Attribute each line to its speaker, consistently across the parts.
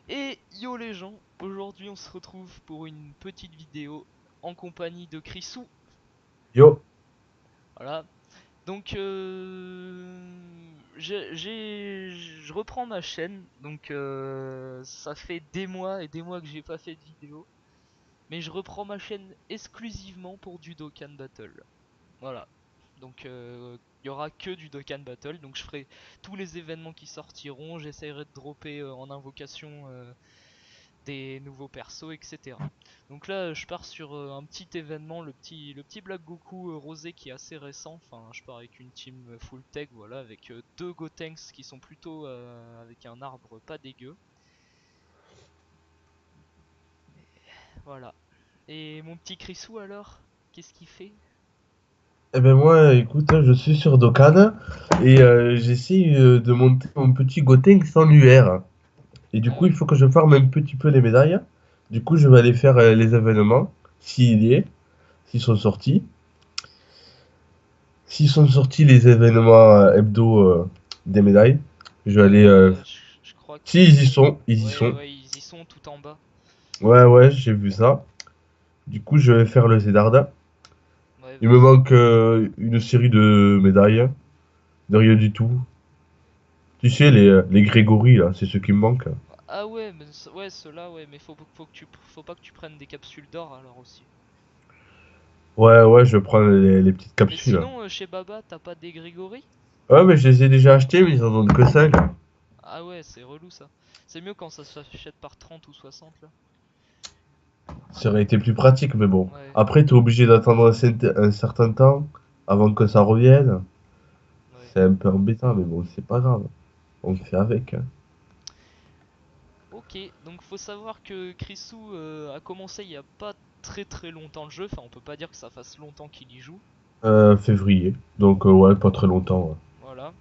Speaker 1: Et yo les gens, aujourd'hui on se retrouve pour une petite vidéo en compagnie de Chrisou.
Speaker 2: Yo,
Speaker 1: Voilà. Donc je reprends ma chaîne. Donc ça fait des mois et des mois que j'ai pas fait de vidéo. Mais je reprends ma chaîne exclusivement pour du Dokkan Battle. Voilà. Donc il y aura que du Dokkan Battle. Donc je ferai tous les événements qui sortiront. J'essaierai de dropper en invocation des nouveaux persos, etc. Donc là, je pars sur un petit événement, le petit Black Goku rosé qui est assez récent. Enfin, je pars avec une team full tech, voilà, avec deux Gotenks qui sont plutôt avec un arbre pas dégueu. Voilà. Et mon petit Chrisou alors, qu'est-ce qu'il fait?
Speaker 2: eh ben moi, écoute, je suis sur Dokkan et j'essaie de monter mon petit Gotenks sans UR. Et du
Speaker 1: Ah
Speaker 2: coup, il
Speaker 1: ouais.
Speaker 2: faut que je farme un petit peu les médailles. Du coup, je vais aller faire les événements, s'il y est, s'ils sont sortis. S'ils sont sortis les événements hebdo des médailles, je vais aller.
Speaker 1: Je crois
Speaker 2: Si ils y sont, ils y
Speaker 1: ouais,
Speaker 2: sont.
Speaker 1: ouais, ils y sont tout en bas.
Speaker 2: Ouais, ouais, j'ai vu ça. Du coup, je vais faire le Zedarda.
Speaker 1: Ouais,
Speaker 2: Il me
Speaker 1: vas-y.
Speaker 2: manque une série de médailles, de rien du tout. Tu sais, les Grégory, là, c'est ce qui me manque.
Speaker 1: Ah ouais, mais ouais, ceux-là, ouais, mais faut pas que tu prennes des capsules d'or alors aussi.
Speaker 2: Ouais, ouais, je prends les petites
Speaker 1: Mais
Speaker 2: capsules.
Speaker 1: sinon, chez Baba, t'as pas des Grégory?
Speaker 2: Ouais, mais je les ai déjà achetés, mais ils en donnent que 5.
Speaker 1: Ah ouais, c'est relou ça. C'est mieux quand ça s'achète par 30 ou 60 là.
Speaker 2: Ça aurait été plus pratique, mais bon.
Speaker 1: Ouais,
Speaker 2: Après, t'es obligé d'attendre un certain temps avant que ça revienne.
Speaker 1: ouais.
Speaker 2: C'est un peu embêtant, mais bon, c'est pas grave. On fait avec, hein.
Speaker 1: Ok, donc faut savoir que Chrisou a commencé il y a pas très longtemps le jeu. Enfin, on peut pas dire que ça fasse longtemps qu'il y joue.
Speaker 2: Février. Donc, ouais, pas très longtemps, ouais.
Speaker 1: Voilà.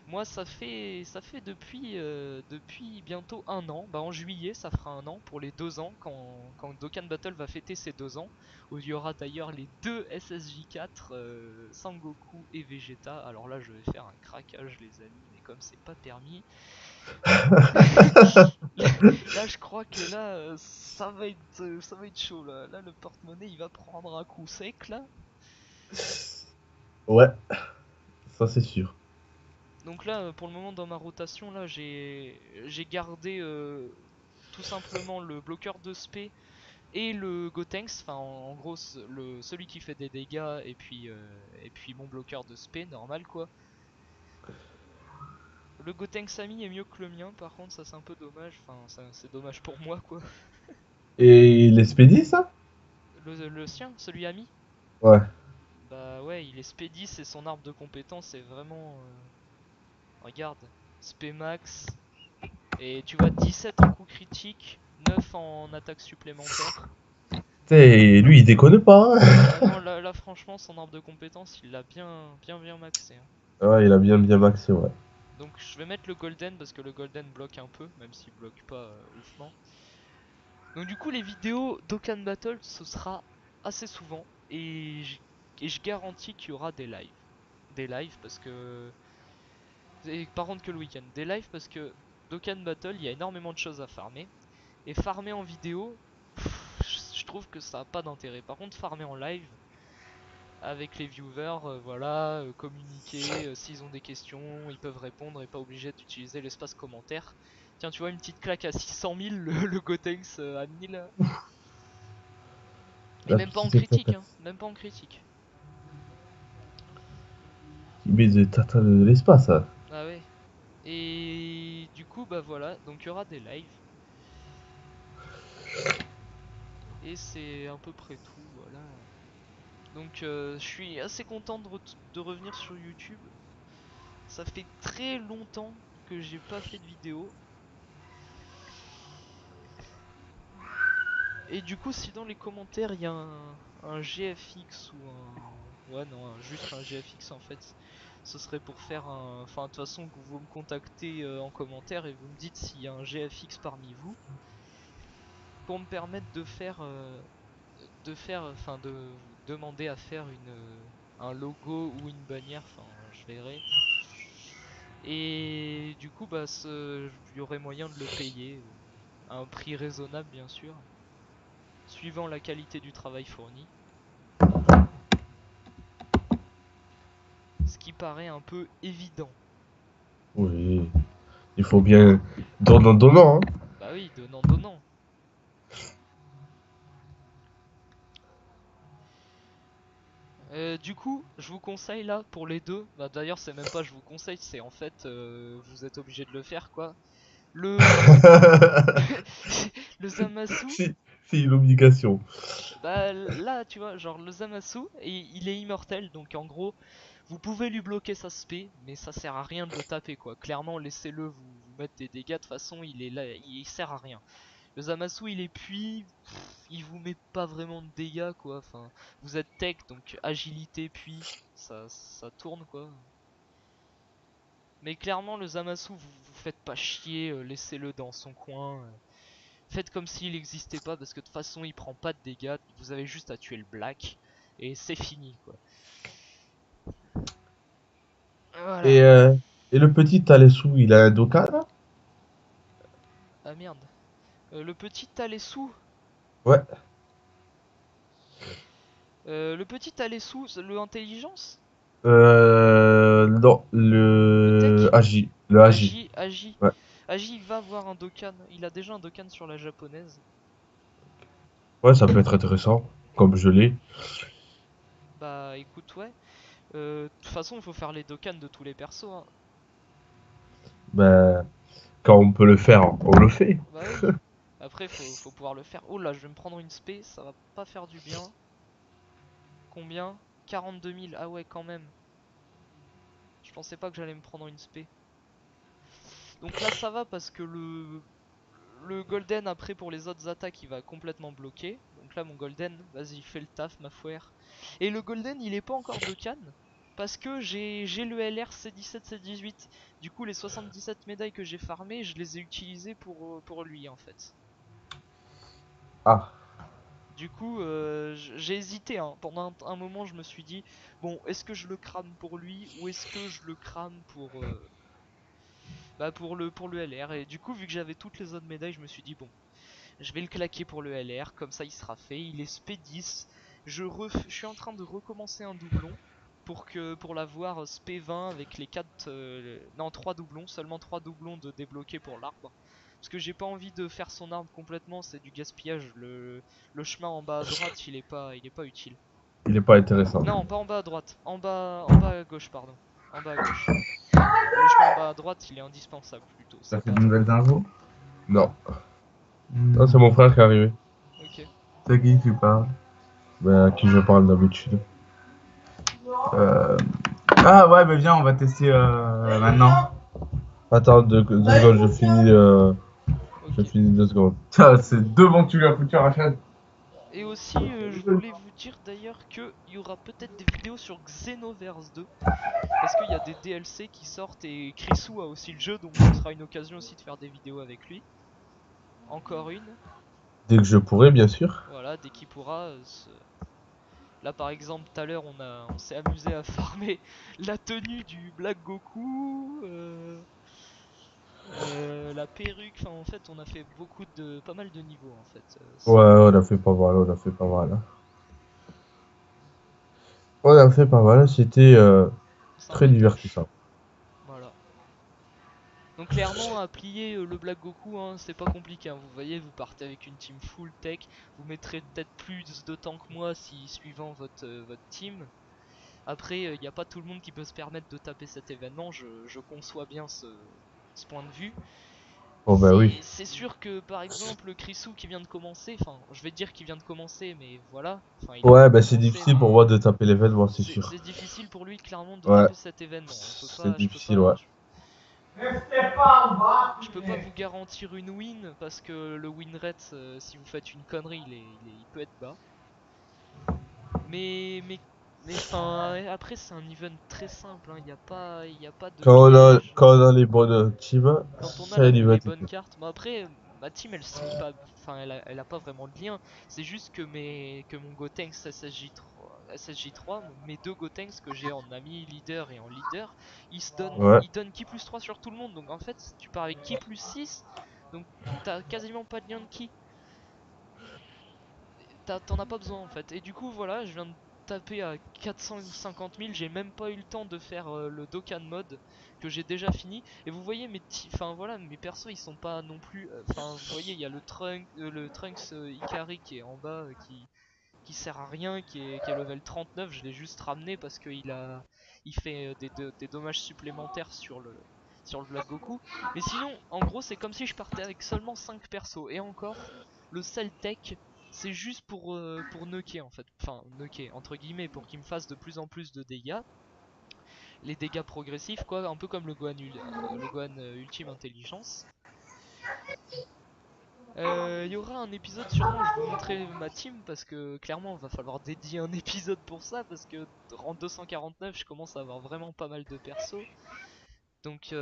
Speaker 1: Moi, ça fait depuis bientôt un an. Bah, en juillet, ça fera un an pour les 2 ans quand Dokkan Battle va fêter ses 2 ans. Où il y aura d'ailleurs les deux SSJ4, Sangoku et Vegeta. Alors là, je vais faire un craquage, les amis, mais comme c'est pas permis. Là, je crois que là, ça va être chaud là. Là, le porte-monnaie, il va prendre un coup sec là.
Speaker 2: Ouais, ça c'est sûr.
Speaker 1: Donc là, pour le moment, dans ma rotation, là, j'ai gardé tout simplement le bloqueur de spé et le Gotenks. Enfin, en gros, celui qui fait des dégâts et puis mon bloqueur de spé, normal quoi. Le Gotenks ami est mieux que le mien, par contre, ça c'est un peu dommage. Enfin, c'est dommage pour moi quoi.
Speaker 2: Et l'Expédie, ça?
Speaker 1: Le sien, celui ami.
Speaker 2: Ouais.
Speaker 1: Bah ouais, il est spé 10 et son arbre de compétence c'est vraiment. Regarde, spé max. Et tu vois, 17 en coup critique, 9 en attaque supplémentaire.
Speaker 2: T'sais, lui, il déconne pas, hein.
Speaker 1: Ah non, là franchement, son arbre de compétence, il l'a bien maxé, hein.
Speaker 2: Ouais, il a bien maxé, ouais.
Speaker 1: Donc je vais mettre le golden parce que le golden bloque un peu, même s'il bloque pas oufement. Donc du coup, les vidéos Dokkan Battle, ce sera assez souvent. Et je garantis qu'il y aura des lives. Des lives parce que... Et par contre que le week-end. Des lives parce que Dokkan Battle, il y a énormément de choses à farmer. Et farmer en vidéo, je trouve que ça n'a pas d'intérêt. Par contre, farmer en live, avec les viewers, voilà, communiquer, s'ils ont des questions, ils peuvent répondre et pas obligé d'utiliser l'espace commentaire. Tiens, tu vois, une petite claque à 600 000, le Gotenks à 1000. Et
Speaker 2: La
Speaker 1: même pas en
Speaker 2: petite
Speaker 1: critique,
Speaker 2: tata
Speaker 1: hein, même pas en critique.
Speaker 2: qui met de tata de l'espace, hein.
Speaker 1: Ah ouais. Et du coup, bah voilà, donc il y aura des lives. Et c'est à peu près tout, voilà. Donc je suis assez content de revenir sur YouTube. Ça fait très longtemps que j'ai pas fait de vidéo. Et du coup, si dans les commentaires il y a un GFX ou un. Ouais, non, juste un GFX en fait. Ce serait pour faire un. Enfin, de toute façon, vous me contactez en commentaire et vous me dites s'il y a un GFX parmi vous. Pour me permettre de faire. Enfin, de vous demander à faire un logo ou une bannière. Enfin, je verrai. Et du coup, bah, il y aurait moyen de le payer. à un prix raisonnable bien sûr, suivant la qualité du travail fourni. Ce qui paraît un peu évident.
Speaker 2: Oui, il faut bien donnant donnant, hein.
Speaker 1: Bah oui, donnant donnant. Du coup, je vous conseille là pour les deux. Bah d'ailleurs, c'est même pas je vous conseille, c'est en fait vous êtes obligé de le faire quoi. Le le Zamasu,
Speaker 2: Si, c'est une obligation.
Speaker 1: bah là tu vois, genre le Zamasu, et il est immortel donc en gros, vous pouvez lui bloquer sa spé, mais ça sert à rien de le taper quoi. Clairement, laissez-le vous mettre des dégâts de toute façon, il est là, il sert à rien. Le Zamasu il est puis, il vous met pas vraiment de dégâts quoi. Enfin, vous êtes tech donc agilité puis ça tourne quoi. Mais clairement le Zamasu vous faites pas chier, laissez-le dans son coin. Faites comme s'il n'existait pas parce que de toute façon il prend pas de dégâts. Vous avez juste à tuer le Black et c'est fini quoi. Voilà.
Speaker 2: Et, euh, et le petit Alessou, il a un Dokkan, là?
Speaker 1: Ah merde. Le petit Alessu.
Speaker 2: Ouais.
Speaker 1: Le petit Alessu, le intelligence.
Speaker 2: Non,
Speaker 1: Le
Speaker 2: le
Speaker 1: tech.
Speaker 2: Agi. Le Agi.
Speaker 1: Agi, Agi.
Speaker 2: Ouais.
Speaker 1: Agi il va avoir un Dokkan. Il a déjà un Dokkan sur la japonaise.
Speaker 2: Ouais, ça peut être intéressant, comme je l'ai.
Speaker 1: Bah écoute ouais. De toute façon il faut faire les Dokkan de tous les persos hein.
Speaker 2: Ben, quand on peut le faire, on le fait.
Speaker 1: Bah oui. Après faut pouvoir le faire. Oh là je vais me prendre une spé, ça va pas faire du bien. Combien? 42 000, ah ouais quand même. Je pensais pas que j'allais me prendre une spé. Donc là ça va parce que le golden après pour les autres attaques il va complètement bloquer. Donc là mon golden, vas-y fais le taf ma frère. Et le golden il est pas encore de canne. Parce que j'ai le LR C17 C18. Du coup les 77 médailles que j'ai farmées je les ai utilisées pour lui en fait.
Speaker 2: Ah,
Speaker 1: Du coup j'ai hésité hein. Pendant un moment je me suis dit bon est-ce que je le crame pour lui ou est-ce que je le crame bah pour le LR. Et du coup vu que j'avais toutes les autres médailles je me suis dit bon je vais le claquer pour le LR, comme ça il sera fait. Il est SP 10. Je suis en train de recommencer un doublon pour l'avoir SP 20 avec les 4 non 3 doublons, seulement 3 doublons de débloquer pour l'arbre. Parce que j'ai pas envie de faire son arbre complètement, c'est du gaspillage. Le chemin en bas à droite, il est pas utile.
Speaker 2: il est pas intéressant.
Speaker 1: Non, pas en bas à droite, en bas à gauche, pardon. En bas à gauche. Le chemin en bas à droite, il est indispensable plutôt,
Speaker 3: T'as
Speaker 1: c'est
Speaker 3: fait
Speaker 1: pas
Speaker 3: de
Speaker 1: à
Speaker 3: nouvelles
Speaker 1: droite.
Speaker 3: infos?
Speaker 2: Non. Non, c'est
Speaker 3: Hmm.
Speaker 2: mon frère qui est arrivé.
Speaker 1: Ok.
Speaker 3: C'est qui tu parles?
Speaker 2: Ben, à qui je parle d'habitude.
Speaker 3: Euh, Ah ouais, bah viens, on va tester maintenant.
Speaker 2: Attends, 2 secondes, je
Speaker 1: Ok.
Speaker 2: finis 2 secondes.
Speaker 3: Tiens, c'est devant que tu lui as foutu Rachel.
Speaker 1: Et aussi, je voulais vous dire d'ailleurs qu'il y aura peut-être des vidéos sur Xenoverse 2. Parce qu'il y a des DLC qui sortent et Chrisou a aussi le jeu, donc ce sera une occasion aussi de faire des vidéos avec lui. Encore une.
Speaker 2: Dès que je pourrai, bien sûr.
Speaker 1: Voilà, dès qu'il pourra. Là par exemple, tout à l'heure, on s'est amusé à farmer la tenue du Black Goku. La perruque, enfin en fait on a fait pas mal de niveaux en fait.
Speaker 2: Ouais, on a fait pas mal, on a fait pas mal. On a fait pas mal, c'était très
Speaker 1: Sympatoche.
Speaker 2: divertissant.
Speaker 1: Voilà. Donc clairement à plier le Black Goku hein, c'est pas compliqué hein. Vous voyez vous partez avec une team full tech. Vous mettrez peut-être plus de temps que moi si suivant votre team. Après il n'y a pas tout le monde qui peut se permettre de taper cet événement. Je conçois bien ce point de vue.
Speaker 2: Oh ben oui.
Speaker 1: C'est sûr que par exemple Chrisou qui vient de commencer, enfin je vais dire qu'il vient de commencer mais voilà, enfin il a
Speaker 2: Ouais,
Speaker 1: pas
Speaker 2: ben c'est
Speaker 1: commencé
Speaker 2: difficile pour moi
Speaker 1: mais
Speaker 2: de taper l'événement, c'est sûr.
Speaker 1: c'est difficile pour lui clairement de
Speaker 2: Ouais,
Speaker 1: taper cet événement.
Speaker 2: c'est
Speaker 1: Je peux
Speaker 2: difficile, ouais.
Speaker 1: pas, je peux pas vous garantir une win parce que le win rate, si vous faites une connerie, il peut être bas. Mais mais mais enfin après c'est un event très simple, hein. Il y a pas de piège.
Speaker 2: Quand on a les bonnes teams,
Speaker 1: Quand on a
Speaker 2: c'est un event
Speaker 1: les
Speaker 2: et
Speaker 1: bonnes
Speaker 2: tout.
Speaker 1: cartes, mais après ma team elle se lie pas, enfin elle a pas vraiment de lien. C'est juste que que mon Gotenks SSJ3, mes deux Gotenks que j'ai en ami leader et en leader,
Speaker 2: Ouais.
Speaker 1: ils donnent ki plus 3 sur tout le monde. Donc en fait tu pars avec ki plus 6. Donc t'as quasiment pas de lien de ki. T'en as pas besoin en fait. Et du coup voilà, je viens de taper à 450 000, j'ai même pas eu le temps de faire le Dokkan mode que j'ai déjà fini. Et vous voyez enfin voilà, mes persos ils sont pas non plus. Enfin vous voyez, il y a le Trunks Ikari qui est en bas, qui sert à rien, qui est level 39. Je l'ai juste ramené parce il fait des dommages supplémentaires sur le Black Goku. Mais sinon, en gros, c'est comme si je partais avec seulement 5 persos. Et encore, le seul tech, c'est juste pour nuker en fait. Enfin, nuker entre guillemets, pour qu'il me fasse de plus en plus de dégâts. Les dégâts progressifs, quoi, un peu comme le Gohan Ultime Intelligence. Il y aura un épisode sûrement où je vous montrerai ma team parce que clairement va falloir dédier un épisode pour ça parce que en 249 je commence à avoir vraiment pas mal de persos. Donc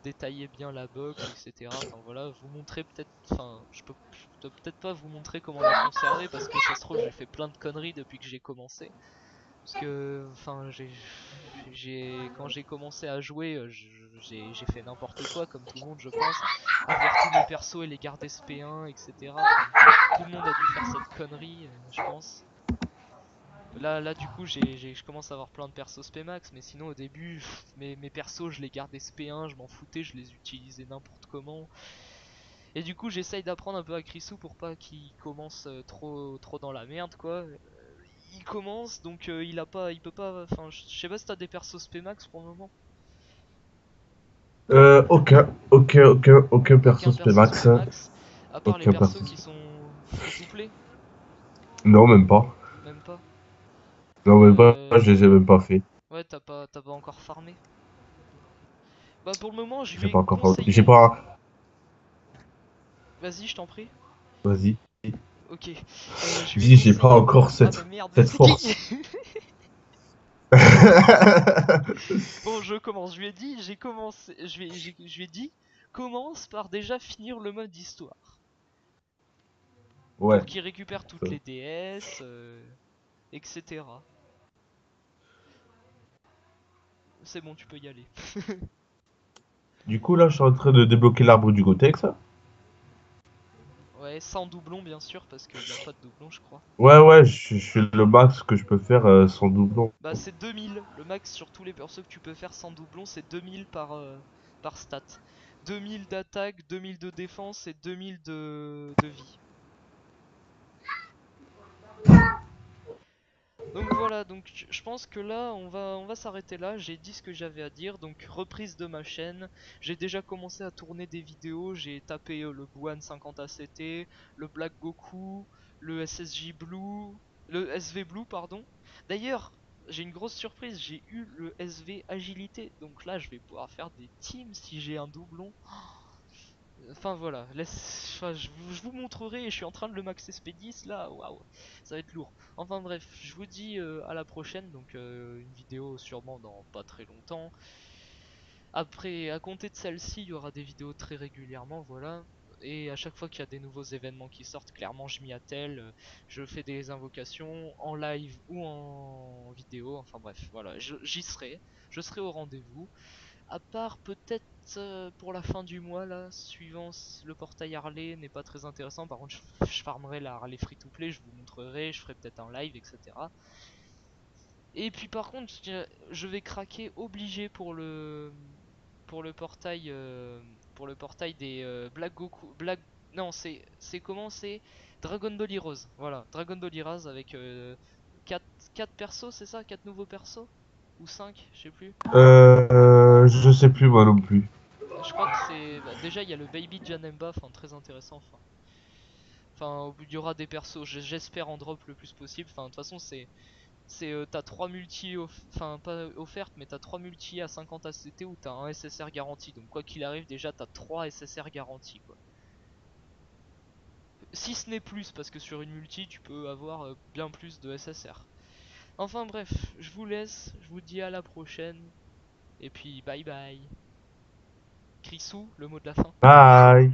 Speaker 1: détailler bien la box, etc. Enfin voilà, vous montrer peut-être, enfin je peux peut-être pas vous montrer comment la conserver parce que ça se trouve j'ai fait plein de conneries depuis que j'ai commencé. Parce que, enfin, quand j'ai commencé à jouer, j'ai fait n'importe quoi, comme tout le monde, je pense. Avoir tous mes persos et les garder SP1, etc. Enfin, tout le monde a dû faire cette connerie, je pense. Là, du coup, je commence à avoir plein de persos SP-Max, mais sinon, au début, mes persos, je les gardais SP1, je m'en foutais, je les utilisais n'importe comment. Et du coup, j'essaye d'apprendre un peu à Krisou pour pas qu'il commence trop dans la merde, quoi. Il commence, donc il peut pas. Enfin, je sais pas si t'as des persos Spmax pour le moment.
Speaker 2: Aucun
Speaker 1: Aucun
Speaker 2: perso
Speaker 1: perso
Speaker 2: Spmax.
Speaker 1: Spmax, à part les
Speaker 2: Aucun
Speaker 1: persos
Speaker 2: perso.
Speaker 1: qui sont free to play,
Speaker 2: Non, même pas.
Speaker 1: même pas.
Speaker 2: Non, même pas. Je
Speaker 1: Euh,
Speaker 2: les ai même pas fait.
Speaker 1: Ouais, t'as pas encore farmé. Bah pour le moment, je lui
Speaker 2: J'ai
Speaker 1: ai
Speaker 2: pas encore fait. J'ai
Speaker 1: conseillé.
Speaker 2: pas.
Speaker 1: Vas-y, je t'en prie.
Speaker 2: Vas-y.
Speaker 1: Ok. Je lui ai
Speaker 2: Dis, j'ai pas
Speaker 1: conseillé.
Speaker 2: encore
Speaker 1: Ah bah
Speaker 2: cette,
Speaker 1: merde, mais
Speaker 2: cette
Speaker 1: c'est qui?
Speaker 2: force.
Speaker 1: Bon, je commence. Je lui ai dit, j'ai commencé. Je lui ai dit, commence par déjà finir le mode histoire.
Speaker 2: Ouais.
Speaker 1: Pour qu'il récupère toutes les DS, etc. C'est bon, tu peux y aller.
Speaker 2: Du coup, là, je suis en train de débloquer l'arbre du Gotex.
Speaker 1: Ouais, sans doublon bien sûr, parce qu'il n'y a pas de doublon, je crois.
Speaker 2: Ouais, je fais le max que je peux faire sans doublon.
Speaker 1: Bah, c'est 2000. Le max sur tous les persos que tu peux faire sans doublon, c'est 2000 par stat. 2000 d'attaque, 2000 de défense et 2000 de vie. Donc voilà, donc je pense que là on va s'arrêter là, j'ai dit ce que j'avais à dire, donc reprise de ma chaîne, j'ai déjà commencé à tourner des vidéos, j'ai tapé le Buan 50 ACT, le Black Goku, le SSJ Blue, le SV Blue pardon. D'ailleurs, j'ai une grosse surprise, j'ai eu le SV Agilité, donc là je vais pouvoir faire des teams si j'ai un doublon. Enfin voilà, enfin, je vous montrerai, je suis en train de le max SP10 là, waouh, ça va être lourd. Enfin bref, je vous dis à la prochaine, donc une vidéo sûrement dans pas très longtemps. Après, à compter de celle-ci, il y aura des vidéos très régulièrement, voilà. Et à chaque fois qu'il y a des nouveaux événements qui sortent, clairement je m'y attelle, je fais des invocations en live ou en vidéo, enfin bref, voilà, j'y serai, je serai au rendez-vous. À part peut-être pour la fin du mois là, suivant le portail Harley n'est pas très intéressant. Par contre, je farmerai la Harley free to play, je vous montrerai, je ferai peut-être un live, etc. Et puis par contre, je vais craquer obligé pour le portail des Black Goku, Black non c'est comment c'est Dragon Ball Heroes. Voilà, Dragon Ball Heroes avec 4 persos, c'est ça, 4 nouveaux persos ou 5, je sais plus.
Speaker 2: Je sais plus moi non plus.
Speaker 1: Je crois que c'est. Bah, déjà, il y a le Baby Janemba, enfin très intéressant. Enfin, il y aura des persos, j'espère en drop le plus possible. Enfin, de toute façon, t'as 3 multi, enfin pas offertes, mais t'as 3 multi à 50 ACT où t'as un SSR garanti. Donc, quoi qu'il arrive, déjà t'as 3 SSR garantis, quoi. Si ce n'est plus, parce que sur une multi, tu peux avoir bien plus de SSR. Enfin, bref, je vous laisse, je vous dis à la prochaine, et puis bye bye. Krisou, le mot de la fin.
Speaker 2: Bye.